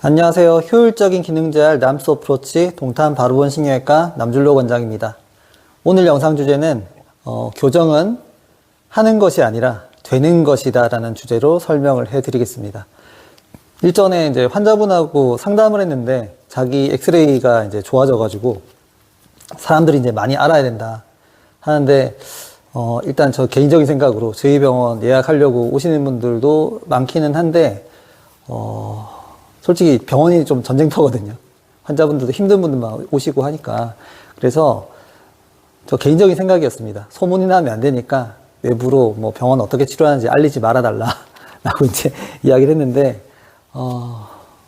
안녕하세요. 효율적인 기능 제할 남스 어프로치 동탄 바로본 신경외과 남준로 원장입니다. 오늘 영상 주제는 교정은 하는 것이 아니라 되는 것이다 라는 주제로 설명을 해드리겠습니다. 일전에 이제 환자분하고 상담을 했는데 자기 엑스레이가 이제 좋아져가지고 사람들이 이제 많이 알아야 된다 하는데 일단 저 개인적인 생각으로 저희 병원 예약하려고 오시는 분들도 많기는 한데 솔직히 병원이 좀 전쟁터거든요. 환자분들도 힘든 분들만 오시고 하니까. 그래서 저 개인적인 생각이었습니다. 소문이 나면 안 되니까 외부로 뭐 병원 어떻게 치료하는지 알리지 말아달라 라고 이제 이야기를 했는데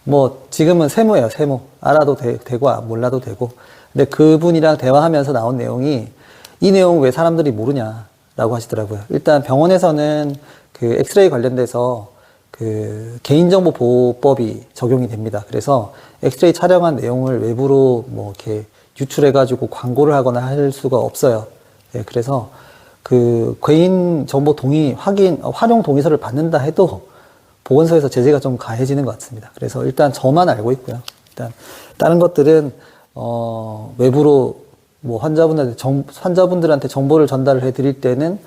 뭐 지금은 세모예요. 세모. 알아도 되고 몰라도 되고. 근데 그분이랑 대화하면서 나온 내용이 이 내용 왜 사람들이 모르냐 라고 하시더라고요. 일단 병원에서는 그 엑스레이 관련돼서 그 개인정보보호법이 적용이 됩니다. 그래서 엑스레이 촬영한 내용을 외부로 뭐 이렇게 유출해가지고 광고를 하거나 할 수가 없어요. 예, 그래서 그 개인정보 활용 동의서를 받는다 해도 보건소에서 제재가 좀 가해지는 것 같습니다. 그래서 일단 저만 알고 있고요. 일단 다른 것들은 외부로 뭐 환자분들한테 정보를 전달을 해드릴 때는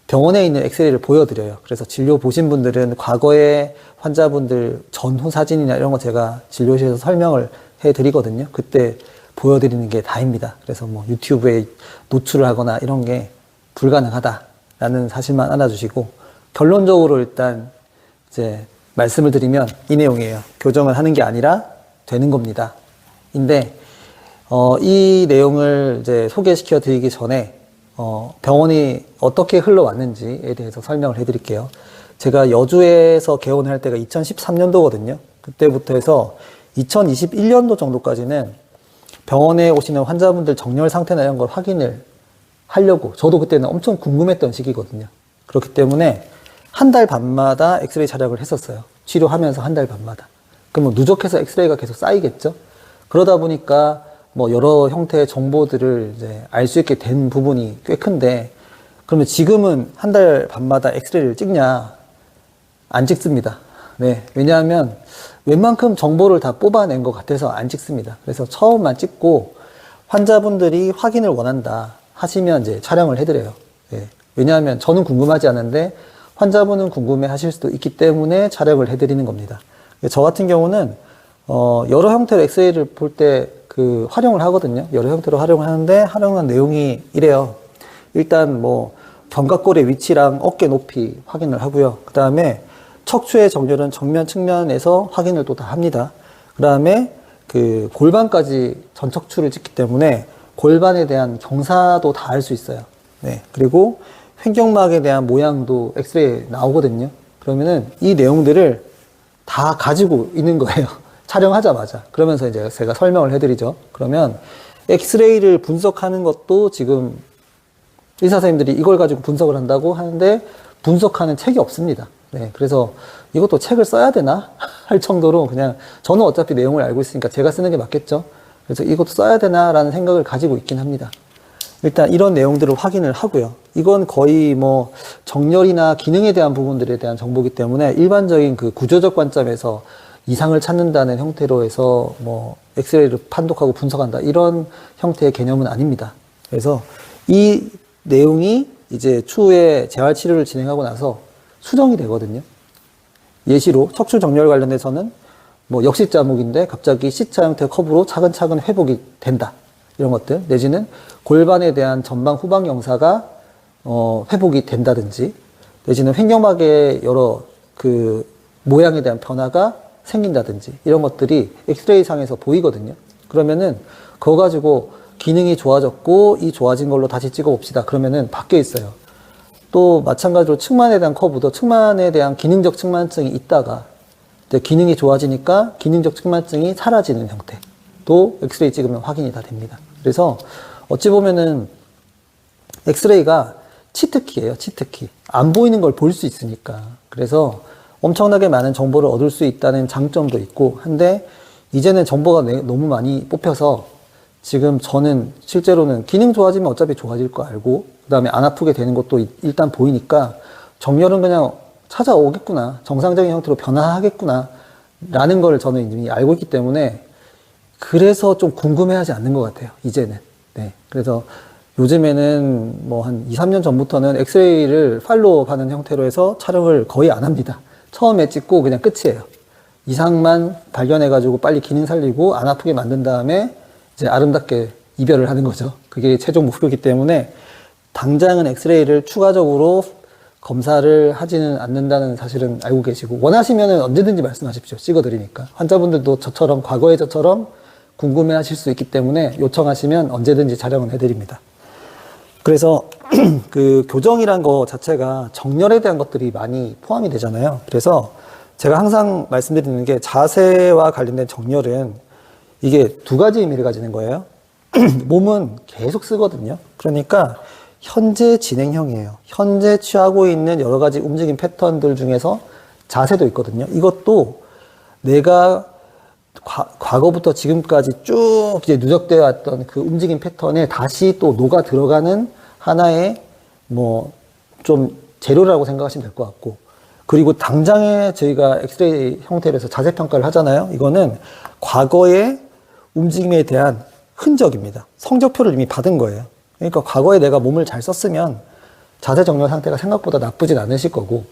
병원에 있는 엑스레이를 보여드려요. 그래서 진료 보신 분들은 과거의 환자분들 전후 사진이나 이런 거 제가 진료실에서 설명을 해드리거든요. 그때 보여드리는 게 다입니다. 그래서 뭐 유튜브에 노출을 하거나 이런 게 불가능하다라는 사실만 알아주시고, 결론적으로 일단 이제 말씀을 드리면 이 내용이에요. 교정을 하는 게 아니라 되는 겁니다. 인데 이 내용을 이제 소개시켜 드리기 전에 병원이 어떻게 흘러왔는지에 대해서 설명을 해드릴게요. 제가 여주에서 개원을 할 때가 2013년도거든요. 그때부터 해서 2021년도 정도까지는 병원에 오시는 환자분들 정렬 상태나 이런 걸 확인을 하려고, 저도 그때는 엄청 궁금했던 시기거든요. 그렇기 때문에 한 달 반마다 엑스레이 촬영을 했었어요. 치료하면서 한 달 반마다. 그러면 누적해서 엑스레이가 계속 쌓이겠죠? 그러다 보니까 뭐 여러 형태의 정보들을 이제 알 수 있게 된 부분이 꽤 큰데, 그러면 지금은 한 달 반마다 엑스레이를 찍냐? 안 찍습니다. 네. 왜냐하면 웬만큼 정보를 다 뽑아낸 것 같아서 안 찍습니다. 그래서 처음만 찍고 환자분들이 확인을 원한다 하시면 이제 촬영을 해드려요. 네. 왜냐하면 저는 궁금하지 않은데 환자분은 궁금해 하실 수도 있기 때문에 촬영을 해드리는 겁니다. 저 같은 경우는 여러 형태로 엑스레이를 볼 때 활용을 하거든요. 여러 형태로 활용을 하는데, 활용한 내용이 이래요. 일단 뭐 견갑골의 위치랑 어깨 높이 확인을 하고요. 그 다음에 척추의 정렬은 정면 측면에서 확인을 또 다 합니다. 그 다음에 그 골반까지 전 척추를 찍기 때문에 골반에 대한 경사도 다 알 수 있어요. 네. 그리고 횡격막에 대한 모양도 엑스레이 나오거든요. 그러면은 이 내용들을 다 가지고 있는 거예요. 촬영하자마자. 그러면서 이제 제가 설명을 해드리죠. 그러면 엑스레이를 분석하는 것도 지금 의사 선생님들이 이걸 가지고 분석을 한다고 하는데 분석하는 책이 없습니다. 네, 그래서 이것도 책을 써야 되나 할 정도로 그냥 저는 어차피 내용을 알고 있으니까 제가 쓰는 게 맞겠죠. 그래서 이것도 써야 되나라는 생각을 가지고 있긴 합니다. 일단 이런 내용들을 확인을 하고요. 이건 거의 뭐 정렬이나 기능에 대한 부분들에 대한 정보이기 때문에 일반적인 그 구조적 관점에서 이상을 찾는다는 형태로 해서 뭐 엑스레이를 판독하고 분석한다 이런 형태의 개념은 아닙니다. 그래서 이 내용이 이제 추후에 재활치료를 진행하고 나서 수정이 되거든요. 예시로 척추 정렬 관련해서는 뭐 역시 자목인데 갑자기 C자 형태의 커브로 차근차근 회복이 된다. 이런 것들, 내지는 골반에 대한 전방 후방 영사가 회복이 된다든지, 내지는 횡격막의 여러 그 모양에 대한 변화가 생긴다든지 이런 것들이 엑스레이 상에서 보이거든요. 그러면은 그거 가지고 기능이 좋아졌고 이 좋아진 걸로 다시 찍어 봅시다. 그러면은 바뀌어 있어요. 또 마찬가지로 측만에 대한 커브도 측만에 대한 기능적 측만증이 있다가 이제 기능이 좋아지니까 기능적 측만증이 사라지는 형태도 엑스레이 찍으면 확인이 다 됩니다. 그래서 어찌 보면은 엑스레이가 치트키예요. 치트키. 안 보이는 걸 볼 수 있으니까. 그래서 엄청나게 많은 정보를 얻을 수 있다는 장점도 있고 한데, 이제는 정보가 너무 많이 뽑혀서 지금 저는 실제로는 기능 좋아지면 어차피 좋아질 거 알고, 그 다음에 안 아프게 되는 것도 일단 보이니까 정렬은 그냥 찾아오겠구나, 정상적인 형태로 변화하겠구나 라는 걸 저는 이미 알고 있기 때문에 그래서 좀 궁금해하지 않는 것 같아요. 이제는. 네. 그래서 요즘에는 뭐 한 2, 3년 전부터는 엑스레이를 팔로우하는 형태로 해서 촬영을 거의 안 합니다. 처음에 찍고 그냥 끝이에요. 이상만 발견해가지고 빨리 기능 살리고 안 아프게 만든 다음에 이제 아름답게 이별을 하는 거죠. 그게 최종 목표이기 때문에 당장은 엑스레이를 추가적으로 검사를 하지는 않는다는 사실은 알고 계시고, 원하시면 언제든지 말씀하십시오. 찍어드리니까. 환자분들도 저처럼, 과거의 저처럼 궁금해 하실 수 있기 때문에 요청하시면 언제든지 촬영을 해드립니다. 그래서 그 교정이란 거 자체가 정렬에 대한 것들이 많이 포함이 되잖아요. 그래서 제가 항상 말씀드리는 게 자세와 관련된 정렬은 이게 두 가지 의미를 가지는 거예요. 몸은 계속 쓰거든요. 그러니까 현재 진행형이에요. 현재 취하고 있는 여러 가지 움직임 패턴들 중에서 자세도 있거든요. 이것도 내가 과거부터 지금까지 쭉 이제 누적되어 왔던 그 움직임 패턴에 다시 또 녹아 들어가는 하나의 뭐 좀 재료라고 생각하시면 될 것 같고, 그리고 당장에 저희가 엑스레이 형태로 해서 자세 평가를 하잖아요. 이거는 과거의 움직임에 대한 흔적입니다. 성적표를 이미 받은 거예요. 그러니까 과거에 내가 몸을 잘 썼으면 자세 정렬 상태가 생각보다 나쁘진 않으실 거고,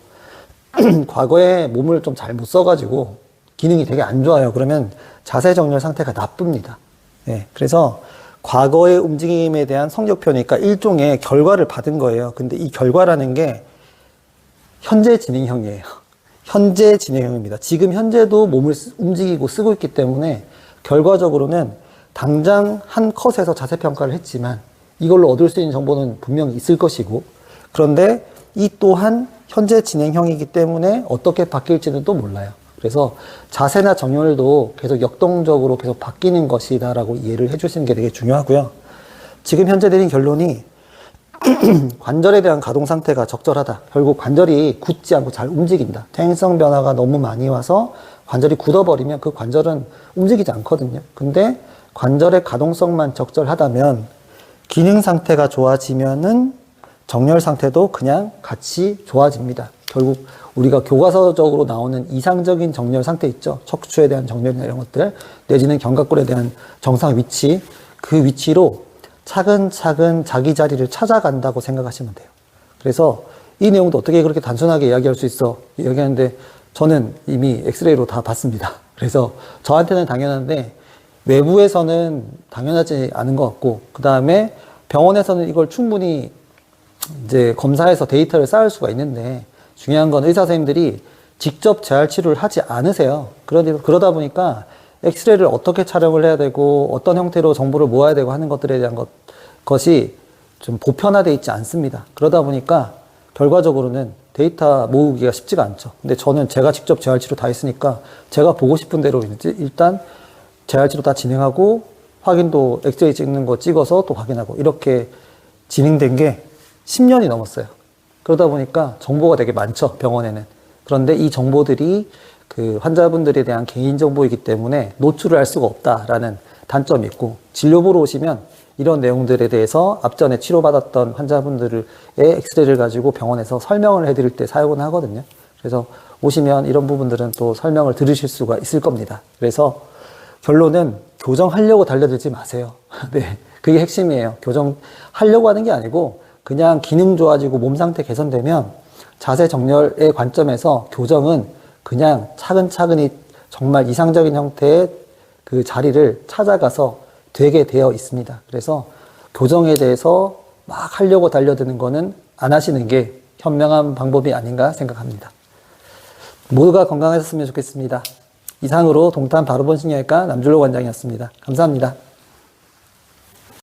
과거에 몸을 좀 잘 못 써가지고 기능이 되게 안 좋아요. 그러면 자세 정렬 상태가 나쁩니다. 네, 그래서 과거의 움직임에 대한 성적표니까 일종의 결과를 받은 거예요. 근데 이 결과라는 게 현재 진행형이에요. 현재 진행형입니다. 지금 현재도 몸을 움직이고 쓰고 있기 때문에 결과적으로는 당장 한 컷에서 자세 평가를 했지만 이걸로 얻을 수 있는 정보는 분명히 있을 것이고, 그런데 이 또한 현재 진행형이기 때문에 어떻게 바뀔지는 또 몰라요. 그래서 자세나 정렬도 계속 역동적으로 계속 바뀌는 것이다라고 이해를 해주시는 게 되게 중요하고요. 지금 현재 내린 결론이 관절에 대한 가동 상태가 적절하다. 결국 관절이 굳지 않고 잘 움직인다. 퇴행성 변화가 너무 많이 와서 관절이 굳어버리면 그 관절은 움직이지 않거든요. 근데 관절의 가동성만 적절하다면 기능 상태가 좋아지면은 정렬 상태도 그냥 같이 좋아집니다. 결국 우리가 교과서적으로 나오는 이상적인 정렬 상태 있죠. 척추에 대한 정렬이나 이런 것들, 내지는 견갑골에 대한 정상 위치, 그 위치로 차근차근 자기 자리를 찾아간다고 생각하시면 돼요. 그래서 이 내용도 어떻게 그렇게 단순하게 이야기할 수 있어? 이야기하는데 저는 이미 엑스레이로 다 봤습니다. 그래서 저한테는 당연한데 외부에서는 당연하지 않은 것 같고, 그 다음에 병원에서는 이걸 충분히 이제 검사해서 데이터를 쌓을 수가 있는데, 중요한 건 의사 선생님들이 직접 재활 치료를 하지 않으세요. 그러다 보니까 엑스레이를 어떻게 촬영을 해야 되고 어떤 형태로 정보를 모아야 되고 하는 것들에 대한 것이 좀 보편화되어 있지 않습니다. 그러다 보니까 결과적으로는 데이터 모으기가 쉽지가 않죠. 근데 저는 제가 직접 재활 치료 다 했으니까 제가 보고 싶은 대로 일단 재활 치료 다 진행하고, 확인도 엑스레이 찍는 거 찍어서 또 확인하고, 이렇게 진행된 게 10년이 넘었어요. 그러다 보니까 정보가 되게 많죠, 병원에는. 그런데 이 정보들이 그 환자분들에 대한 개인정보이기 때문에 노출을 할 수가 없다라는 단점이 있고, 진료 보러 오시면 이런 내용들에 대해서 앞전에 치료받았던 환자분들의 엑스레이를 가지고 병원에서 설명을 해드릴 때 사용을 하거든요. 그래서 오시면 이런 부분들은 또 설명을 들으실 수가 있을 겁니다. 그래서 결론은 교정하려고 달려들지 마세요. 네, 그게 핵심이에요. 교정하려고 하는 게 아니고 그냥 기능 좋아지고 몸 상태 개선되면 자세 정렬의 관점에서 교정은 그냥 차근차근히 정말 이상적인 형태의 그 자리를 찾아가서 되게 되어 있습니다. 그래서 교정에 대해서 막 하려고 달려드는 거는 안 하시는 게 현명한 방법이 아닌가 생각합니다. 모두가 건강하셨으면 좋겠습니다. 이상으로 동탄 바로본 신경외과 남준로 관장이었습니다. 감사합니다.